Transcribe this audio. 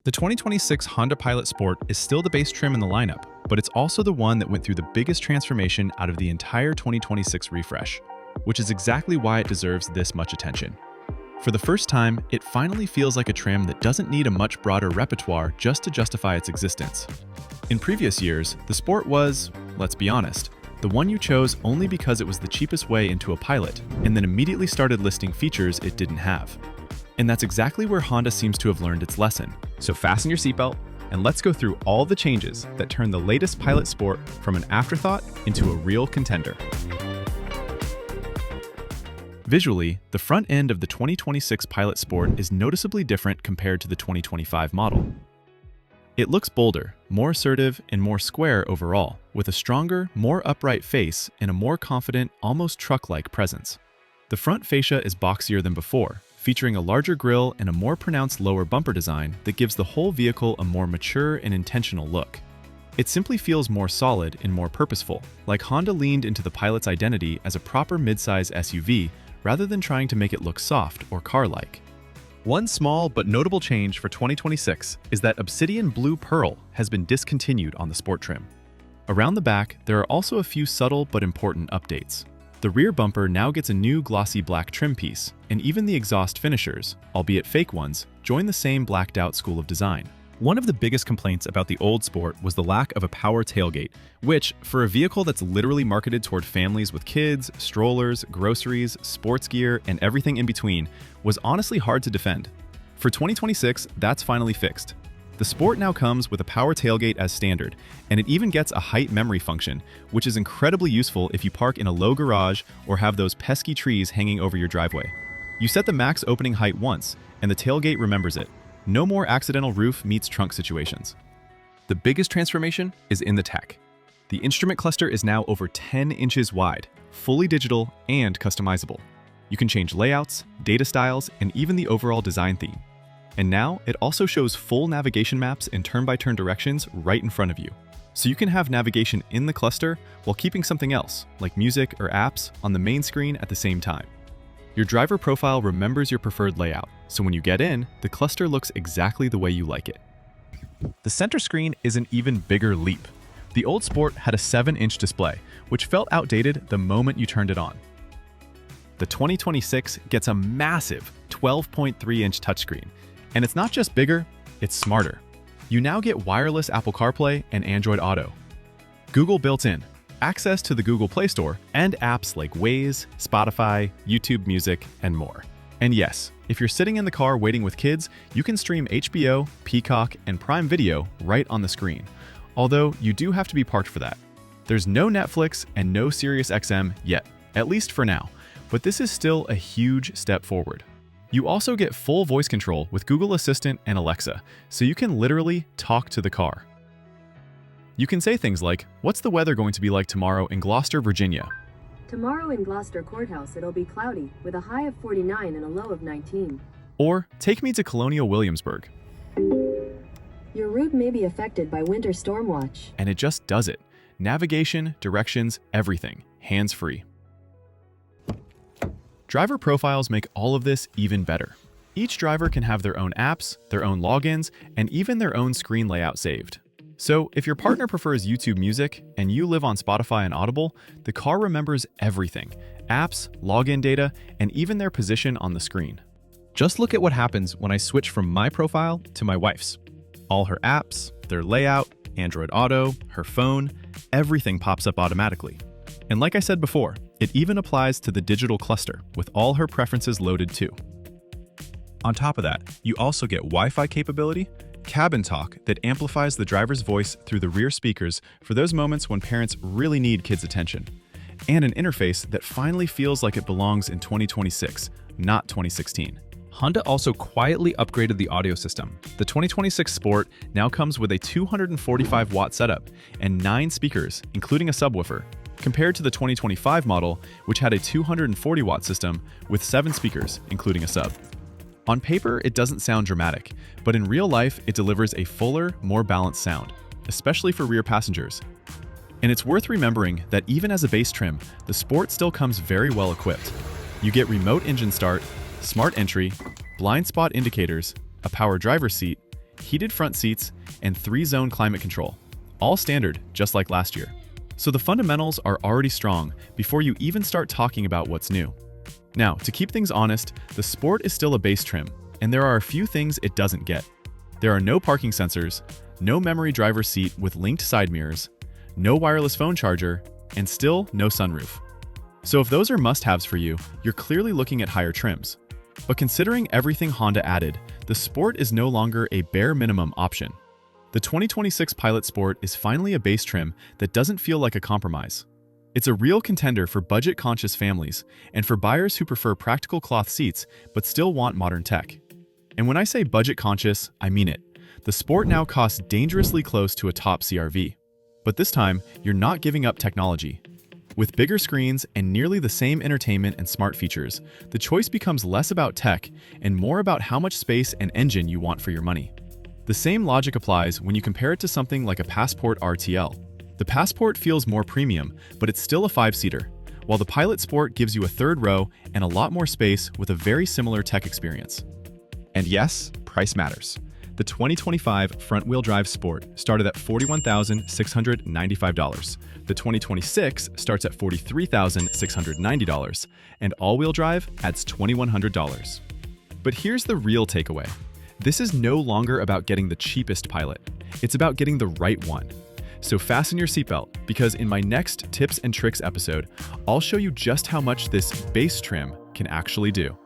The 2026 Honda Pilot Sport is still the base trim in the lineup, but it's also the one that went through the biggest transformation out of the entire 2026 refresh, which is exactly why it deserves this much attention. For the first time, it finally feels like a trim that doesn't need a much broader repertoire just to justify its existence. In previous years, the Sport was, let's be honest, the one you chose only because it was the cheapest way into a Pilot, and then immediately started listing features it didn't have. And that's exactly where Honda seems to have learned its lesson. So fasten your seatbelt, and let's go through all the changes that turn the latest Pilot Sport from an afterthought into a real contender. Visually, the front end of the 2026 Pilot Sport is noticeably different compared to the 2025 model. It looks bolder, more assertive, and more square overall, with a stronger, more upright face and a more confident, almost truck-like presence. The front fascia is boxier than before, featuring a larger grille and a more pronounced lower bumper design that gives the whole vehicle a more mature and intentional look. It simply feels more solid and more purposeful, like Honda leaned into the Pilot's identity as a proper midsize SUV rather than trying to make it look soft or car-like. One small but notable change for 2026 is that Obsidian Blue Pearl has been discontinued on the Sport trim. Around the back, there are also a few subtle but important updates. The rear bumper now gets a new glossy black trim piece, and even the exhaust finishers, albeit fake ones, join the same blacked-out school of design. One of the biggest complaints about the old Sport was the lack of a power tailgate, which, for a vehicle that's literally marketed toward families with kids, strollers, groceries, sports gear, and everything in between, was honestly hard to defend. For 2026, that's finally fixed. The Sport now comes with a power tailgate as standard, and it even gets a height memory function, which is incredibly useful if you park in a low garage or have those pesky trees hanging over your driveway. You set the max opening height once, and the tailgate remembers it. No more accidental roof meets trunk situations. The biggest transformation is in the tech. The instrument cluster is now over 10 inches wide, fully digital and customizable. You can change layouts, data styles, and even the overall design theme. And now, it also shows full navigation maps and turn-by-turn directions right in front of you. So you can have navigation in the cluster while keeping something else, like music or apps, on the main screen at the same time. Your driver profile remembers your preferred layout, so when you get in, the cluster looks exactly the way you like it. The center screen is an even bigger leap. The old Sport had a 7-inch display, which felt outdated the moment you turned it on. The 2026 gets a massive 12.3-inch touchscreen, and it's not just bigger, it's smarter. You now get wireless Apple CarPlay and Android Auto, Google built-in, access to the Google Play Store, and apps like Waze, Spotify, YouTube Music, and more. And yes, if you're sitting in the car waiting with kids, you can stream HBO, Peacock, and Prime Video right on the screen. Although you do have to be parked for that. There's no Netflix and no SiriusXM yet, at least for now, but this is still a huge step forward. You also get full voice control with Google Assistant and Alexa, so you can literally talk to the car. You can say things like, "What's the weather going to be like tomorrow in Gloucester, Virginia?" Tomorrow in Gloucester Courthouse it'll be cloudy, with a high of 49 and a low of 19. Or, "Take me to Colonial Williamsburg." Your route may be affected by winter storm watch. And it just does it. Navigation, directions, everything, hands-free. Driver profiles make all of this even better. Each driver can have their own apps, their own logins, and even their own screen layout saved. So if your partner prefers YouTube Music and you live on Spotify and Audible, the car remembers everything: apps, login data, and even their position on the screen. Just look at what happens when I switch from my profile to my wife's. All her apps, their layout, Android Auto, her phone, everything pops up automatically. And like I said before, it even applies to the digital cluster, with all her preferences loaded too. On top of that, you also get Wi-Fi capability, cabin talk that amplifies the driver's voice through the rear speakers for those moments when parents really need kids' attention, and an interface that finally feels like it belongs in 2026, not 2016. Honda also quietly upgraded the audio system. The 2026 Sport now comes with a 245-watt setup and 9 speakers, including a subwoofer, compared to the 2025 model, which had a 240-watt system with 7 speakers, including a sub. On paper, it doesn't sound dramatic, but in real life, it delivers a fuller, more balanced sound, especially for rear passengers. And it's worth remembering that even as a base trim, the Sport still comes very well equipped. You get remote engine start, smart entry, blind spot indicators, a power driver's seat, heated front seats, and 3-zone climate control. All standard, just like last year. So the fundamentals are already strong before you even start talking about what's new. Now, to keep things honest, the Sport is still a base trim, and there are a few things it doesn't get. There are no parking sensors, no memory driver's seat with linked side mirrors, no wireless phone charger, and still no sunroof. So if those are must-haves for you, you're clearly looking at higher trims. But considering everything Honda added, the Sport is no longer a bare minimum option. The 2026 Pilot Sport is finally a base trim that doesn't feel like a compromise. It's a real contender for budget-conscious families and for buyers who prefer practical cloth seats but still want modern tech. And when I say budget-conscious, I mean it. The Sport now costs dangerously close to a top CR-V. But this time, you're not giving up technology. With bigger screens and nearly the same entertainment and smart features, the choice becomes less about tech and more about how much space and engine you want for your money. The same logic applies when you compare it to something like a Passport RTL. The Passport feels more premium, but it's still a 5-seater, while the Pilot Sport gives you a third row and a lot more space with a very similar tech experience. And yes, price matters. The 2025 front-wheel drive Sport started at $41,695. The 2026 starts at $43,690, and all-wheel drive adds $2,100. But here's the real takeaway. This is no longer about getting the cheapest Pilot. It's about getting the right one. So fasten your seatbelt, because in my next tips and tricks episode, I'll show you just how much this base trim can actually do.